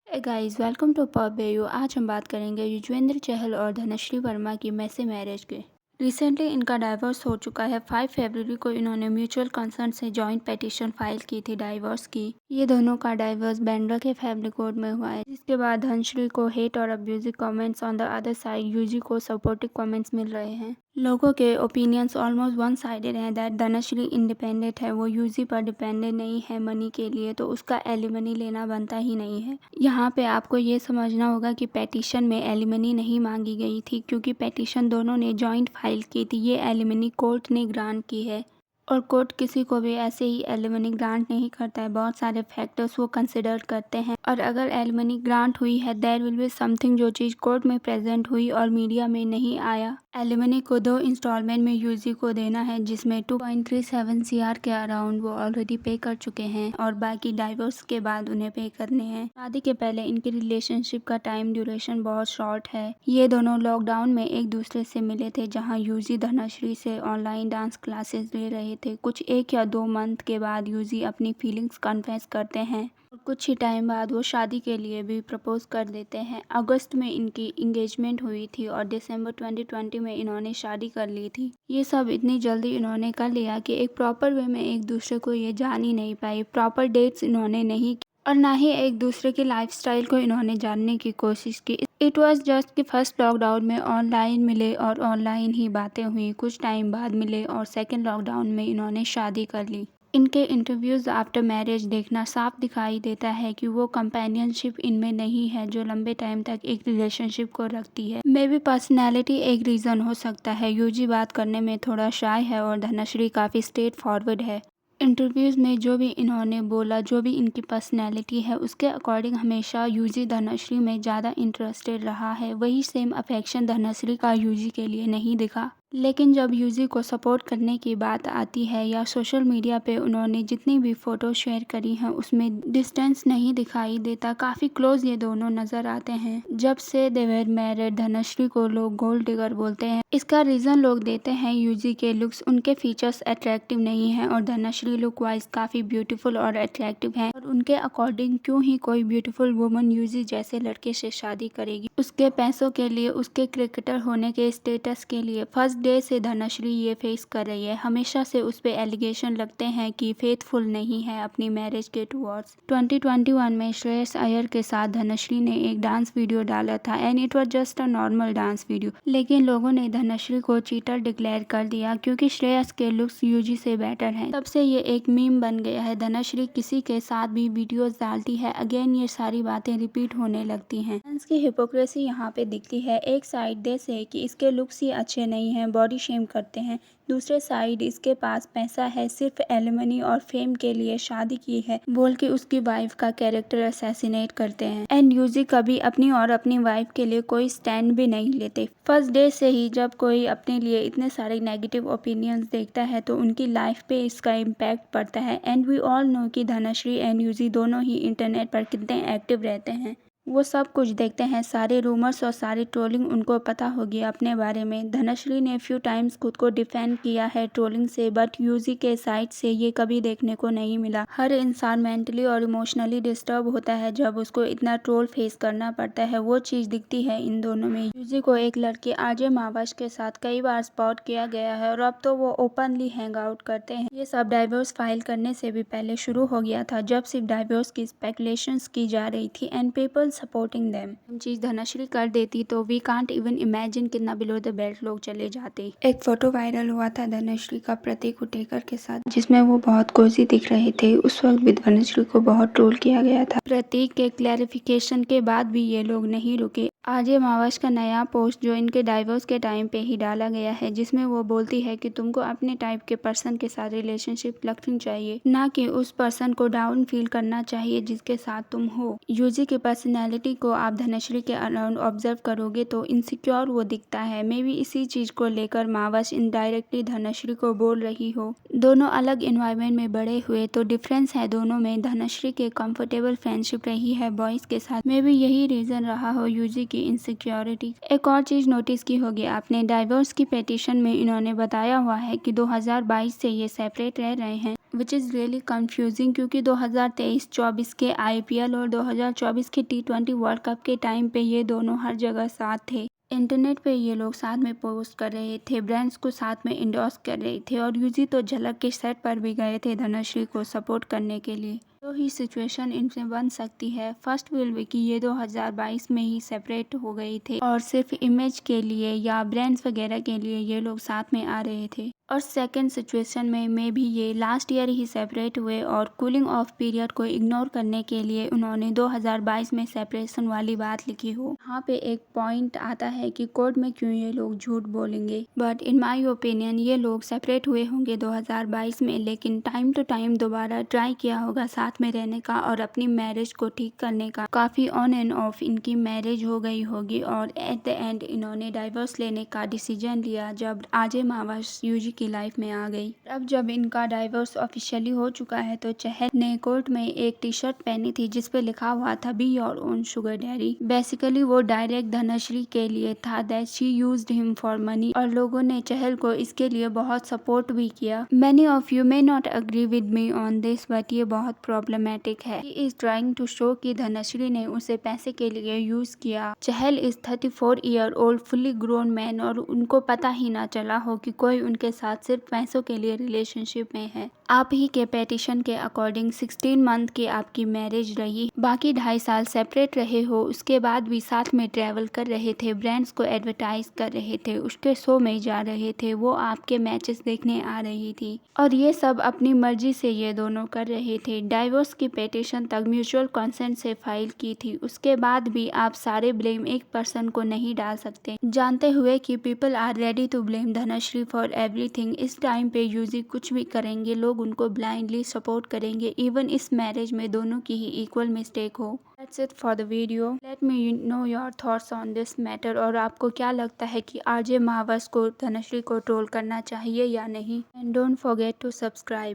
Guys welcome to पब बेयू। आज हम बात करेंगे युजवेंद्र चहल और धनश्री वर्मा की मैसी मैरिज के। रिसेंटली इनका डाइवोर्स हो चुका है। 5 फरवरी को इन्होंने म्यूचुअल कंसर्न से जॉइंट पिटीशन फाइल की थी डाइवोर्स की। ये दोनों का डाइवोर्स बैंड्रा के फैमिली कोर्ट में हुआ है, जिसके बाद धनश्री को हेट और abusive comments, on the other side Yuzi को सपोर्टिव कमेंट्स मिल रहे हैं। लोगों के ओपिनियंस ऑलमोस्ट वन साइडेड हैं दैट धनश्री इंडिपेंडेंट है, वो यूजी पर डिपेंडेंट नहीं है मनी के लिए, तो उसका एलिमनी लेना बनता ही नहीं है। यहाँ पे आपको ये समझना होगा कि पेटिशन में एलिमनी नहीं मांगी गई थी, क्योंकि पेटिशन दोनों ने जॉइंट फाइल की थी। ये एलिमनी कोर्ट ने ग्रांट की है और कोर्ट किसी को भी ऐसे ही एलिमनी ग्रांट नहीं करता है। बहुत सारे फैक्टर्स वो कंसिडर करते हैं, और अगर एलिमनी ग्रांट हुई है देयर विल बी समथिंग जो चीज़ कोर्ट में प्रेजेंट हुई और मीडिया में नहीं आया। एलिमनी को 2 इंस्टॉलमेंट में यूजी को देना है, जिसमें 2.37 सीआर के अराउंड वो ऑलरेडी पे कर चुके हैं और बाकी डाइवोर्स के बाद उन्हें पे करने हैं। शादी के पहले इनकी रिलेशनशिप का टाइम ड्यूरेशन बहुत शॉर्ट है। ये दोनों लॉकडाउन में एक दूसरे से मिले थे, जहाँ यूजी धनश्री से ऑनलाइन डांस क्लासेस ले रहे थे। कुछ 1 या 2 मंथ के बाद यूजी अपनी फीलिंग्स कन्फेस करते हैं और कुछ ही टाइम बाद वो शादी के लिए भी प्रपोज कर देते हैं। अगस्त में इनकी इंगेजमेंट हुई थी और दिसंबर 2020 में इन्होंने शादी कर ली थी। ये सब इतनी जल्दी इन्होंने कर लिया कि एक प्रॉपर वे में एक दूसरे को ये जान ही नहीं पाई। प्रॉपर डेट्स इन्होंने नहीं की और ना ही एक दूसरे की लाइफस्टाइल को इन्होंने जानने की कोशिश की। इट वॉज जस्ट कि फर्स्ट लॉकडाउन में ऑनलाइन मिले और ऑनलाइन ही बातें हुई। कुछ टाइम बाद मिले और सेकेंड लॉकडाउन में इन्होंने शादी कर ली। इनके इंटरव्यूज़ आफ्टर मैरिज देखना साफ दिखाई देता है कि वो कंपेनियनशिप इनमें नहीं है जो लंबे टाइम तक एक रिलेशनशिप को रखती है। मे बी पर्सनैलिटी एक रीज़न हो सकता है। यूजी बात करने में थोड़ा शाय है और धनश्री काफ़ी स्ट्रेट फॉरवर्ड है। इंटरव्यूज़ में जो भी इन्होंने बोला, जो भी इनकी पर्सनैलिटी है, उसके अकॉर्डिंग हमेशा यूजी धनश्री में ज़्यादा इंटरेस्टेड रहा है। वही सेम अफेक्शन धनश्री का यूजी के लिए नहीं दिखा। लेकिन जब यूजी को सपोर्ट करने की बात आती है या सोशल मीडिया पे उन्होंने जितनी भी फ़ोटो शेयर करी हैं उसमें डिस्टेंस नहीं दिखाई देता। काफ़ी क्लोज ये दोनों नज़र आते हैं। जब से दे वर मैरिड धनश्री को लोग गोल्ड डिगर बोलते हैं। इसका रीज़न लोग देते हैं यूजी के लुक्स। उनके फीचर्स अट्रैक्टिव नहीं हैं और धनश्री लुक वाइज काफ़ी ब्यूटीफुल और अट्रैक्टिव हैं, और उनके अकॉर्डिंग क्यों ही कोई ब्यूटीफुल वुमन यूजी जैसे लड़के से शादी करेगी। उसके पैसों के लिए, उसके क्रिकेटर होने के स्टेटस के लिए। फर्स्ट डे से धनश्री ये फेस कर रही है। हमेशा से उस पे एलिगेशन लगते हैं कि फेथफुल नहीं है अपनी मैरिज के टुवर्ड्स। 2021 में श्रेयस अय्यर के साथ धनश्री ने एक डांस वीडियो डाला था and it was just a normal dance video, लेकिन लोगों ने धनश्री को चीटर डिक्लेयर कर दिया क्योंकि श्रेयस के लुक्स यूजी से बेटर हैं। तब से ये एक मीम बन गया है। धनश्री किसी के साथ भी वीडियोस डालती है, अगेन ये सारी बातें रिपीट होने लगती हैं। फैंस की हिपोक्रेसी यहाँ पे दिखती है। एक साइड दे से कि इसके लुक्स ही अच्छे नहीं हैं, बॉडी शेम करते हैं। दूसरे साइड इसके पास पैसा है, सिर्फ एलिमनी और फेम के लिए शादी की है बोल के उसकी वाइफ का कैरेक्टर असैसिनेट करते हैं। एंड यूजी कभी अपनी और अपनी वाइफ के लिए कोई स्टैंड भी नहीं लेते। फर्स्ट डे से ही जब कोई अपने लिए इतने सारे नेगेटिव ओपिनियंस देखता है तो उनकी लाइफ पे इसका इम्पैक्ट पड़ता है। एंड वी ऑल नो कि धनश्री एंड यूजी दोनों ही इंटरनेट पर कितने एक्टिव रहते हैं। वो सब कुछ देखते हैं, सारे रूमर्स और सारी ट्रोलिंग उनको पता होगी अपने बारे में। धनश्री ने फ्यू टाइम्स खुद को डिफेंड किया है ट्रोलिंग से, बट यूजी के साइड से ये कभी देखने को नहीं मिला। हर इंसान मेंटली और इमोशनली डिस्टर्ब होता है जब उसको इतना ट्रोल फेस करना पड़ता है। वो चीज़ दिखती है इन दोनों में। यूजी को एक लड़के आरजे मावश के साथ कई बार स्पॉट किया गया है और अब तो वो ओपनली हैंग आउट करते हैं। ये सब डाइवोर्स फाइल करने से भी पहले शुरू हो गया था, जब सिर्फ डाइवोर्स की स्पेकुलेशंस की जा रही थी एंड पीपल सपोर्टिंग देम। हम चीज़ धनश्री कर देती तो वी कांट इवन इमेजिन कितना बिलो द बेल्ट लोग चले जाते। एक फोटो वायरल हुआ था धनश्री का प्रतीक उटेकर के साथ, जिसमें वो बहुत कोजी दिख रहे थे। उस वक्त भी धनश्री को बहुत ट्रोल किया गया था। प्रतीक के क्लैरिफिकेशन के बाद भी ये लोग नहीं रुके। आरजे मावश का नया पोस्ट जो इनके डाइवोर्स के टाइम पे ही डाला गया है, जिसमें वो बोलती है कि तुमको अपने टाइप के पर्सन के साथ रिलेशनशिप रखनी चाहिए, ना कि उस पर्सन को डाउन फील करना चाहिए जिसके साथ तुम हो। यूजी की पर्सनैलिटी को आप धनश्री के अराउंड ऑब्जर्व करोगे तो इनसिक्योर वो दिखता है। मे बी इसी चीज को लेकर मावश इनडायरेक्टली धनश्री को बोल रही हो। दोनों अलग एनवायरनमेंट में बड़े हुए तो डिफरेंस है दोनों में। धनश्री के कंफर्टेबल फ्रेंडशिप रही है बॉयज के साथ, मे बी यही रीजन रहा हो यूजी की इनसिक्योरिटी। एक और चीज नोटिस की होगी आपने, डाइवोर्स की पिटीशन में इन्होंने बताया हुआ है कि 2022 से ये सेपरेट रह रहे हैं। विच इज़ रियली कंफ्यूजिंग, क्योंकि 2023-24 के आईपीएल और 2024 के टी20 वर्ल्ड कप के टाइम पे ये दोनों हर जगह साथ थे। इंटरनेट पे ये लोग साथ में पोस्ट कर रहे थे, ब्रांड्स को साथ में इंडोर्स कर रहे थे और यूजी तो झलक के सेट पर भी गए थे धनश्री को सपोर्ट करने के लिए। तो ही सिचुएशन इनसे बन सकती है। फर्स्ट विल बी कि ये 2022 में ही सेपरेट हो गए थे और सिर्फ इमेज के लिए या ब्रांड्स वगैरह के लिए ये लोग साथ में आ रहे थे। और सेकंड सिचुएशन में मे भी ये लास्ट ईयर ही सेपरेट हुए और कूलिंग ऑफ पीरियड को इग्नोर करने के लिए उन्होंने 2022 में सेपरेशन वाली बात लिखी हो। यहाँ पे एक पॉइंट आता है कि कोर्ट में क्यों ये लोग झूठ बोलेंगे, बट इन माय ओपिनियन ये लोग सेपरेट हुए होंगे 2022 में, लेकिन टाइम टू टाइम दोबारा ट्राई किया होगा साथ में रहने का और अपनी मैरिज को ठीक करने का। काफ़ी ऑन एंड ऑफ इनकी मैरिज हो गई होगी और एट द एंड इन्होंने डाइवोर्स लेने का डिसीजन लिया जब आरजे मावस यूजी की लाइफ में आ गई। अब जब इनका डाइवोर्स ऑफिशियली हो चुका है तो चहल ने कोर्ट में एक टी शर्ट पहनी थी जिसपे लिखा हुआ था be your own sugar daddy. Basically वो डायरेक्ट धनश्री के लिए था that she used him for money, और लोगों ने चहल को इसके लिए बहुत सपोर्ट भी किया। Many of you may not agree with me on this, but ये बहुत प्रॉब्लमेटिक है। He is trying to show कि धनश्री ने उसे पैसे के लिए यूज किया। Chahal is 34 year old fully grown man और उनको पता ही ना चला हो कि कोई उनके साथ सिर्फ पैसों के लिए रिलेशनशिप में है। आप ही के पेटिशन के अकॉर्डिंग 16 मंथ की आपकी मैरिज रही, बाकी 2.5 साल सेपरेट रहे हो, उसके बाद भी साथ में ट्रैवल कर रहे थे, ब्रांड्स को एडवर्टाइज कर रहे थे, उसके शो में जा रहे थे, वो आपके मैचेस देखने आ रही थी और ये सब अपनी मर्जी से ये दोनों कर रहे थे। डाइवोर्स की पेटिशन तक म्यूचुअल कंसेंट से फाइल की थी, उसके बाद भी आप सारे ब्लेम एक पर्सन को नहीं डाल सकते, जानते हुए कि people are ready to blame Dhanashree for everything. इस टाइम पे यूजी कुछ भी करेंगे, लोग उनको ब्लाइंडली सपोर्ट करेंगे, इवन इस मैरिज में दोनों की ही इक्वल मिस्टेक हो। That's it for the video. Let me know your thoughts on this matter। और आपको क्या लगता है कि आरजे मावस को धनश्री को ट्रोल करना चाहिए या नहीं? And don't forget to subscribe।